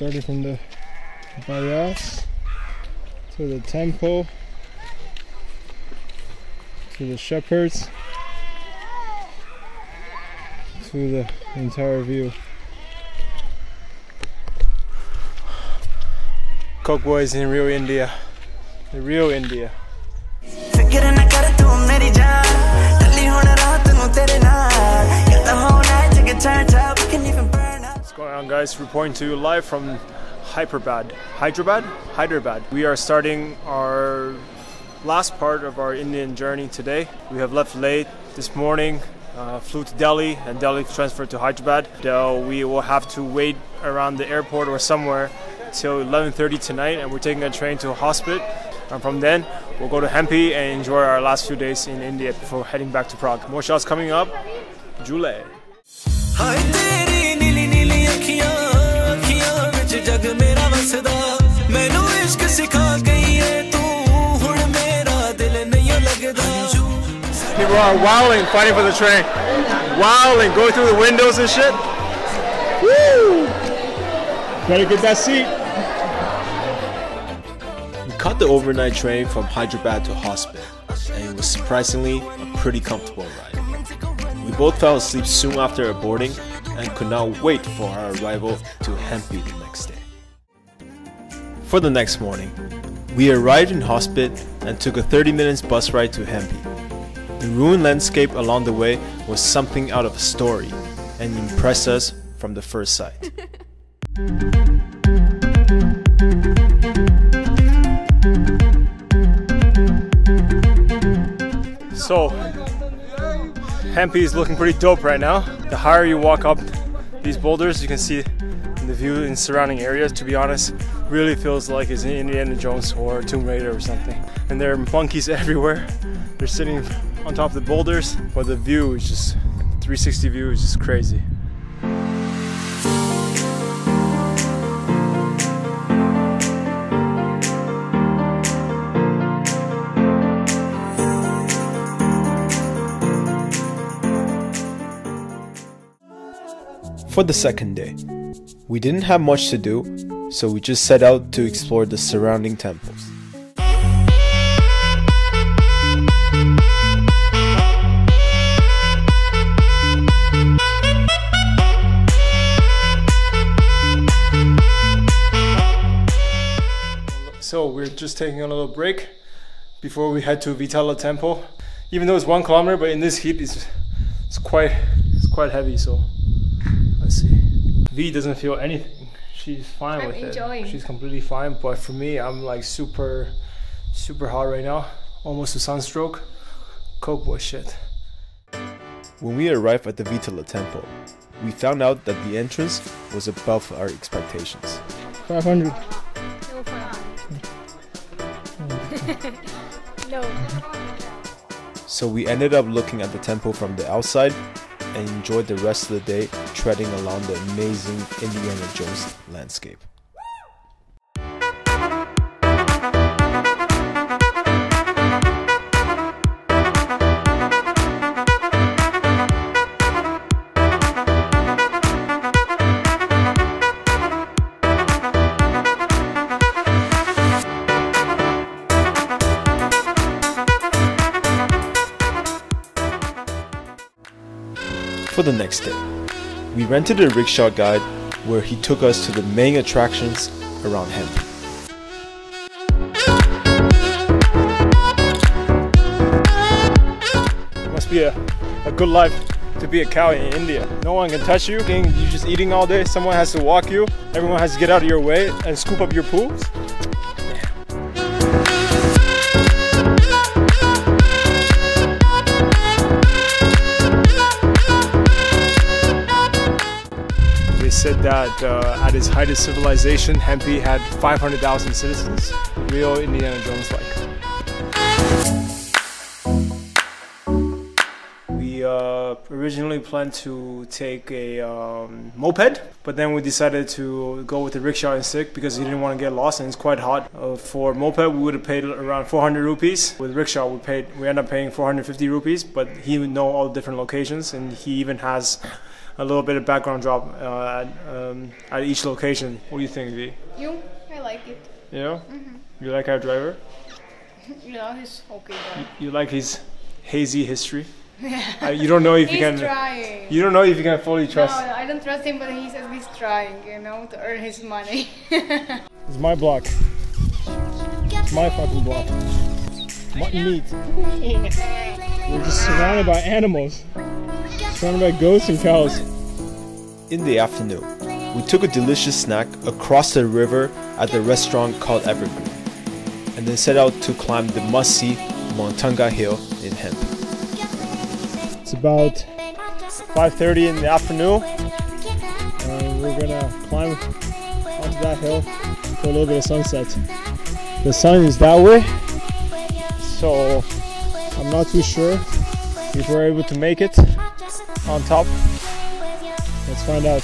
Starting from the barracks to the temple to the shepherds to the entire view. Coke boys in real India. The real India. What's going on, guys? Reporting to you live from Hyderabad. We are starting our last part of our Indian journey today. We have left late this morning, flew to Delhi, and Delhi transferred to Hyderabad. We will have to wait around the airport or somewhere till 11:30 tonight, and we're taking a train to a hospital. And from then, we'll go to Hampi and enjoy our last few days in India before heading back to Prague. More shots coming up. July. People are wilding, fighting for the train. Wilding, going through the windows and shit. Woo! Better get that seat. We caught the overnight train from Hyderabad to hospital, and it was surprisingly a pretty comfortable ride. We both fell asleep soon after our boarding and could not wait for our arrival to Hampi the next day. For the next morning, we arrived in hospital and took a 30-minute bus ride to Hampi. The ruined landscape along the way was something out of a story and impressed us from the first sight. So, Hampi is looking pretty dope right now. The higher you walk up these boulders, you can see the view in surrounding areas. To be honest, really feels like it's in Indiana Jones or Tomb Raider or something. And there are monkeys everywhere. They're sitting on top of the boulders, but the view is just 360 view is just crazy. For the second day, we didn't have much to do, so we just set out to explore the surrounding temples. So we're just taking a little break before we head to Vitala Temple. Even though it's 1 kilometer, but in this heat it's quite heavy. So let's see. V doesn't feel anything. She's fine with it. She's completely fine. But for me, I'm like super hot right now. Almost a sunstroke. Coke boy shit. When we arrived at the Vitala Temple, we found out that the entrance was above our expectations. 500. No. So we ended up looking at the temple from the outside and enjoyed the rest of the day treading along the amazing Indiana Jones landscape. For the next day, we rented a rickshaw guide where he took us to the main attractions around Hampi. It must be a good life to be a cow in India. No one can touch you. You're just eating all day. Someone has to walk you. Everyone has to get out of your way and scoop up your poops. Said that at its height of civilization, Hampi had 500,000 citizens. Real Indiana Jones like. We originally planned to take a moped, but then we decided to go with the rickshaw instead because he didn't want to get lost and it's quite hot. For moped, we would have paid around 400 rupees. With rickshaw, we ended up paying 450 rupees, but he would know all the different locations and he even has a little bit of background drop at each location. What do you think, V? I like it. Yeah? You like our driver? Yeah, he's okay. You like his hazy history? You don't know if he's you can. Trying. You don't know if you can fully trust. No, I don't trust him, but he says he's trying, you know, to earn his money. It's my block. It's my fucking block. Mutton meat. We're just surrounded by animals. Surrounded by goats and cows. In the afternoon, we took a delicious snack across the river at the restaurant called Evergreen, and then set out to climb the must-see Montanga Hill in Hampi. It's about 5:30 in the afternoon, and we're gonna climb onto that hill for a little bit of sunset. The sun is that way, so I'm not too sure if we're able to make it on top. Let's find out.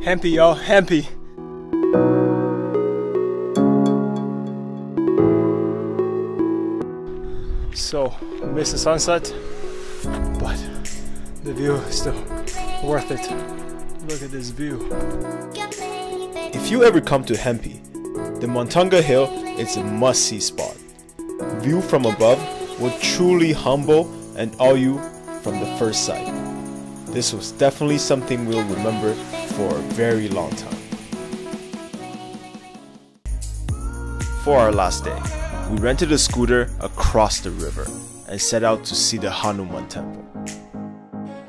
Hampi, y'all, Hampi. So, missed the sunset, but the view is still worth it. Look at this view. If you ever come to Hampi, the Montanga Hill is a must-see spot. View from above will truly humble and awe you from the first sight. This was definitely something we'll remember for a very long time. For our last day, we rented a scooter across the river and set out to see the Hanuman temple.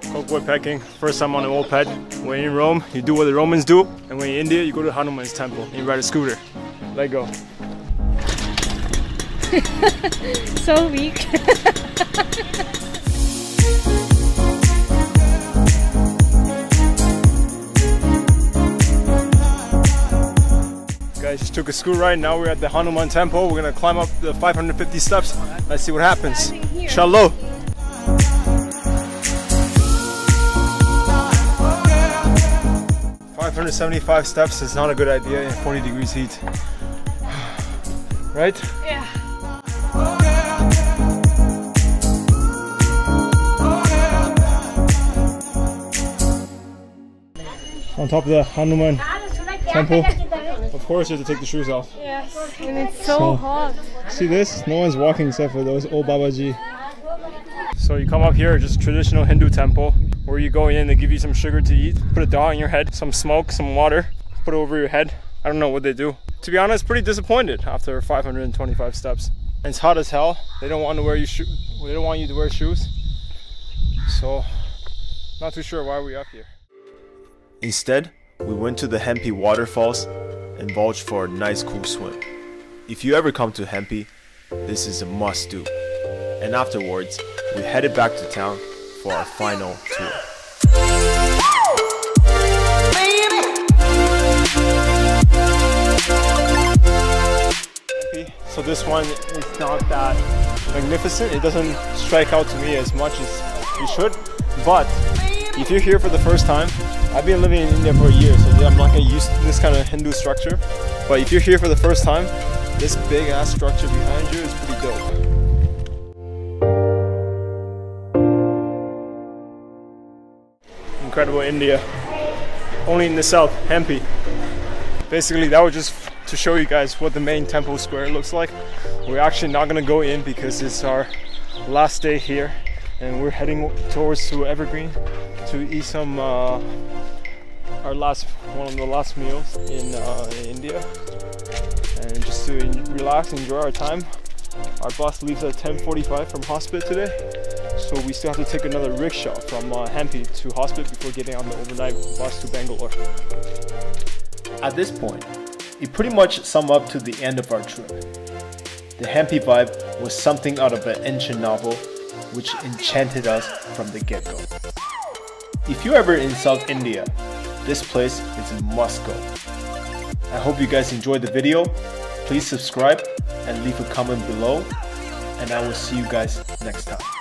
Cokeboypekinging, first time on a moped. When you're in Rome, you do what the Romans do, and when you're in India, you go to Hanuman's temple and you ride a scooter. Let go. So weak. Guys, just took a scooter ride. Now we're at the Hanuman temple. We're gonna climb up the 550 steps. Let's see what happens. Shalom. 575 steps is not a good idea in 40 degrees heat. Right? Yeah. On top of the Hanuman temple. Of course you have to take the shoes off. Yes, and it's so hot. See this? No one's walking except for those old Babaji. So you come up here, just traditional Hindu temple, where you go in, they give you some sugar to eat, put a dot on your head, some smoke, some water, put it over your head. I don't know what they do. To be honest, pretty disappointed after 525 steps. And it's hot as hell. They don't want to wear you they don't want you to wear shoes. So, not too sure why we're up here. Instead, we went to the Hampi waterfalls and indulged for a nice cool swim. If you ever come to Hampi, this is a must do. And afterwards, we headed back to town for our final tour. So this one is not that magnificent. It doesn't strike out to me as much as you should. But if you're here for the first time, I've been living in India for a year, so I'm not getting used to this kind of Hindu structure. But if you're here for the first time, this big ass structure behind you is pretty dope. Incredible India. Only in the south, Hampi. Basically, that was just to show you guys what the main temple square looks like. We're actually not gonna go in because it's our last day here, and we're heading towards to Evergreen to eat some one of the last meals in India, and just to relax, enjoy our time. Our bus leaves at 10:45 from Hospit today, so we still have to take another rickshaw from Hampi to Hospit before getting on the overnight bus to Bangalore. At this point, it pretty much summed up to the end of our trip. The Hampi vibe was something out of an ancient novel, which enchanted us from the get-go. If you're ever in South India, this place is a must-go. I hope you guys enjoyed the video. Please subscribe and leave a comment below, and I will see you guys next time.